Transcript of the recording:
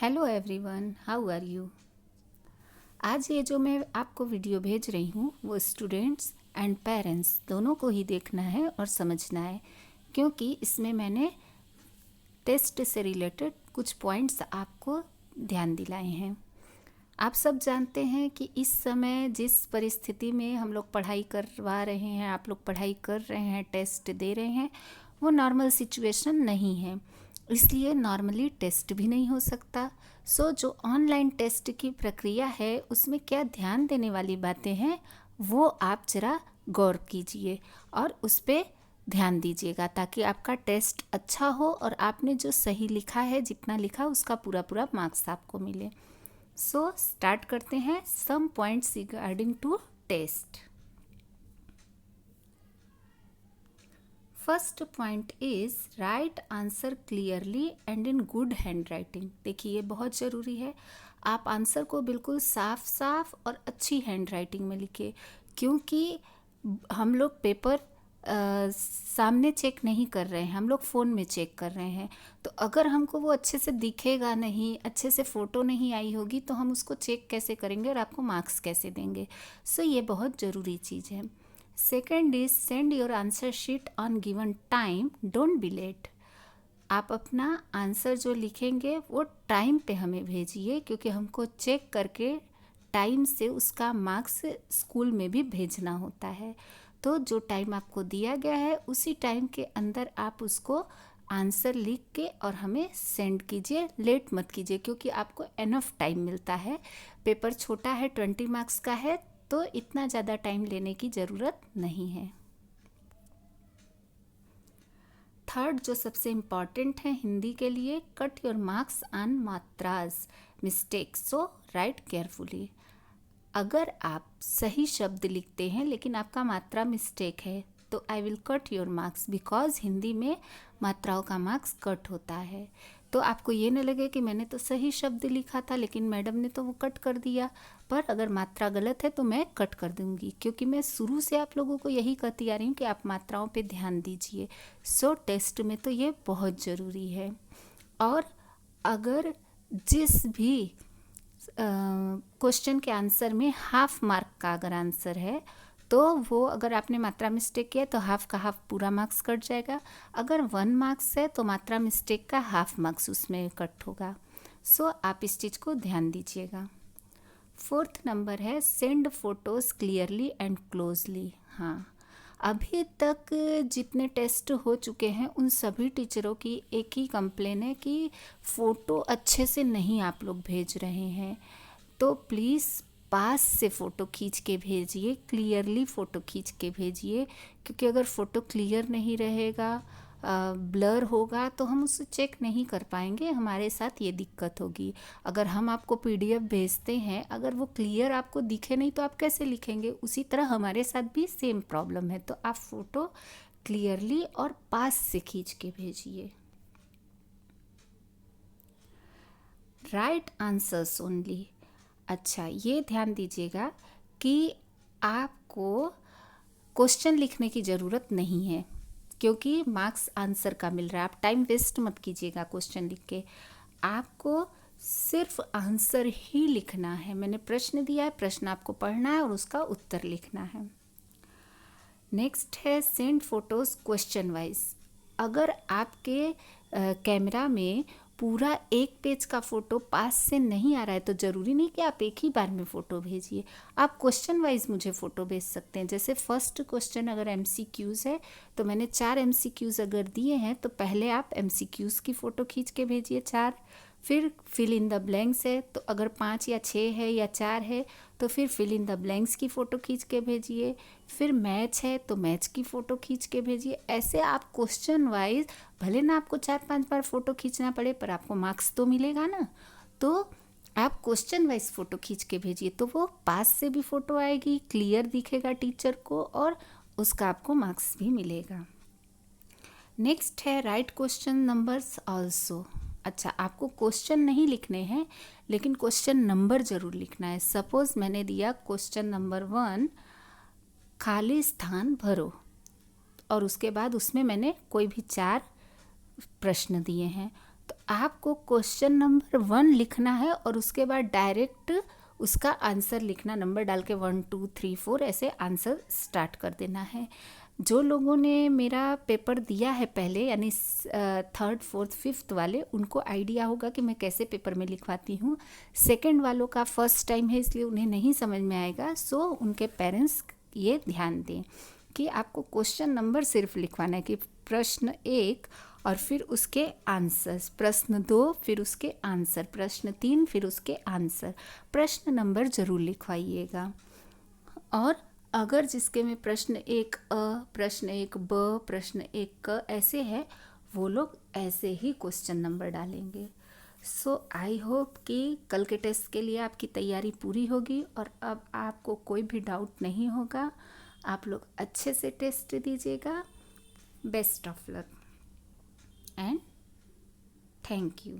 Hello everyone, how are you. आज ये जो मैं आपको वीडियो भेज रही हूँ वो स्टूडेंट्स एंड पेरेंट्स दोनों को ही देखना है और समझना है, क्योंकि इसमें मैंने टेस्ट से रिलेटेड कुछ पॉइंट्स आपको ध्यान दिलाए हैं। आप सब जानते हैं कि इस समय जिस परिस्थिति में हम लोग पढ़ाई करवा रहे हैं, आप लोग पढ़ाई कर रहे हैं, टेस्ट दे रहे हैं, वो नॉर्मल सिचुएशन नहीं है, इसलिए नॉर्मली टेस्ट भी नहीं हो सकता। जो ऑनलाइन टेस्ट की प्रक्रिया है उसमें क्या ध्यान देने वाली बातें हैं वो आप ज़रा गौर कीजिए और उस पर ध्यान दीजिएगा, ताकि आपका टेस्ट अच्छा हो और आपने जो सही लिखा है, जितना लिखा उसका पूरा पूरा मार्क्स आपको मिले। स्टार्ट करते हैं some points regarding to test. First point is write answer clearly and in good handwriting. देखिए ये बहुत ज़रूरी है, आप आंसर को बिल्कुल साफ साफ और अच्छी हैंड राइटिंग में लिखिए, क्योंकि हम लोग पेपर सामने चेक नहीं कर रहे हैं, हम लोग फ़ोन में चेक कर रहे हैं। तो अगर हमको वो अच्छे से दिखेगा नहीं, अच्छे से फ़ोटो नहीं आई होगी, तो हम उसको चेक कैसे करेंगे और आपको मार्क्स कैसे देंगे। ये बहुत ज़रूरी चीज़ है। Second is send your answer sheet on given time, don't be late. आप अपना आंसर जो लिखेंगे वो टाइम पे हमें भेजिए, क्योंकि हमको चेक करके टाइम से उसका मार्क्स स्कूल में भी भेजना होता है। तो जो टाइम आपको दिया गया है उसी टाइम के अंदर आप उसको आंसर लिख के और हमें सेंड कीजिए, लेट मत कीजिए, क्योंकि आपको एनफ टाइम मिलता है। पेपर छोटा है, 20 मार्क्स का है, तो इतना ज़्यादा टाइम लेने की ज़रूरत नहीं है। थर्ड जो सबसे इम्पॉर्टेंट है हिंदी के लिए, कट योर मार्क्स ऑन मात्रास मिस्टेक्स, सो राइट केयरफुली। अगर आप सही शब्द लिखते हैं लेकिन आपका मात्रा मिस्टेक है तो I will cut your marks, because Hindi में मात्राओं का मार्क्स कट होता है। तो आपको ये न लगे कि मैंने तो सही शब्द लिखा था लेकिन मैडम ने तो वो कट कर दिया, पर अगर मात्रा गलत है तो मैं कट कर दूंगी, क्योंकि मैं शुरू से आप लोगों को यही कहती आ रही हूँ कि आप मात्राओं पे ध्यान दीजिए। टेस्ट में तो ये बहुत ज़रूरी है। और अगर जिस भी क्वेश्चन के आंसर में हाफ मार्क का अगर आंसर है तो वो अगर आपने मात्रा मिस्टेक किया तो हाफ का हाफ पूरा मार्क्स कट जाएगा। अगर 1 मार्क्स है तो मात्रा मिस्टेक का हाफ मार्क्स उसमें कट होगा। आप इस चीज़ को ध्यान दीजिएगा। फोर्थ नंबर है send photos clearly and closely. हाँ, अभी तक जितने टेस्ट हो चुके हैं उन सभी टीचरों की एक ही कंप्लेन है कि फ़ोटो अच्छे से नहीं आप लोग भेज रहे हैं। तो प्लीज़ पास से फ़ोटो खींच के भेजिए, क्लियरली फ़ोटो खींच के भेजिए, क्योंकि अगर फ़ोटो क्लियर नहीं रहेगा, ब्लर होगा, तो हम उसे चेक नहीं कर पाएंगे, हमारे साथ ये दिक्कत होगी। अगर हम आपको पीडीएफ भेजते हैं, अगर वो क्लियर आपको दिखे नहीं तो आप कैसे लिखेंगे? उसी तरह हमारे साथ भी सेम प्रॉब्लम है। तो आप फ़ोटो क्लियरली और पास से खींच के भेजिए। Right answers only. अच्छा, ये ध्यान दीजिएगा कि आपको क्वेश्चन लिखने की ज़रूरत नहीं है, क्योंकि मार्क्स आंसर का मिल रहा है। आप टाइम वेस्ट मत कीजिएगा क्वेश्चन लिख के, आपको सिर्फ आंसर ही लिखना है। मैंने प्रश्न दिया है, प्रश्न आपको पढ़ना है और उसका उत्तर लिखना है। नेक्स्ट है सेंड फोटोज़ क्वेश्चन वाइज। अगर आपके कैमरा में पूरा एक पेज का फ़ोटो पास से नहीं आ रहा है तो ज़रूरी नहीं कि आप एक ही बार में फ़ोटो भेजिए, आप क्वेश्चन वाइज मुझे फ़ोटो भेज सकते हैं। जैसे फर्स्ट क्वेश्चन अगर MCQs है तो मैंने 4 MCQs अगर दिए हैं तो पहले आप MCQs की फ़ोटो खींच के भेजिए 4। फिर फिल इन द ब्लैंक्स है तो अगर 5 या 6 है या 4 है तो फिर फिल इन द ब्लैंक्स की फ़ोटो खींच के भेजिए। फिर मैच है तो मैच की फ़ोटो खींच के भेजिए। ऐसे आप क्वेश्चन वाइज, भले ना आपको 4-5 बार फ़ोटो खींचना पड़े, पर आपको मार्क्स तो मिलेगा ना। तो आप क्वेश्चन वाइज फ़ोटो खींच के भेजिए, तो वो पास से भी फ़ोटो आएगी, क्लियर दिखेगा टीचर को और उसका आपको मार्क्स भी मिलेगा। नेक्स्ट है राइट क्वेश्चन नंबर्स ऑल्सो। अच्छा, आपको क्वेश्चन नहीं लिखने हैं लेकिन क्वेश्चन नंबर ज़रूर लिखना है। सपोज़ मैंने दिया क्वेश्चन नंबर 1, खाली स्थान भरो, और उसके बाद उसमें मैंने कोई भी 4 प्रश्न दिए हैं, तो आपको क्वेश्चन नंबर 1 लिखना है और उसके बाद डायरेक्ट उसका आंसर लिखना, नंबर डाल के 1 2 3 4 ऐसे आंसर स्टार्ट कर देना है। जो लोगों ने मेरा पेपर दिया है पहले, यानी 3rd 4th 5th वाले, उनको आइडिया होगा कि मैं कैसे पेपर में लिखवाती हूँ। सेकंड वालों का फर्स्ट टाइम है, इसलिए उन्हें नहीं समझ में आएगा। सो उनके पेरेंट्स ये ध्यान दें कि आपको क्वेश्चन नंबर सिर्फ लिखवाना है कि प्रश्न 1 और फिर उसके आंसर्स, प्रश्न 2 फिर उसके आंसर, प्रश्न 3 फिर उसके आंसर, प्रश्न नंबर ज़रूर लिखवाइएगा। और अगर जिसके में प्रश्न 1 अ, प्रश्न 1 ब, प्रश्न 1 क ऐसे है, वो लोग ऐसे ही क्वेश्चन नंबर डालेंगे। सो आई होप कि कल के टेस्ट के लिए आपकी तैयारी पूरी होगी और अब आपको कोई भी डाउट नहीं होगा। आप लोग अच्छे से टेस्ट दीजिएगा। Best of luck and thank you.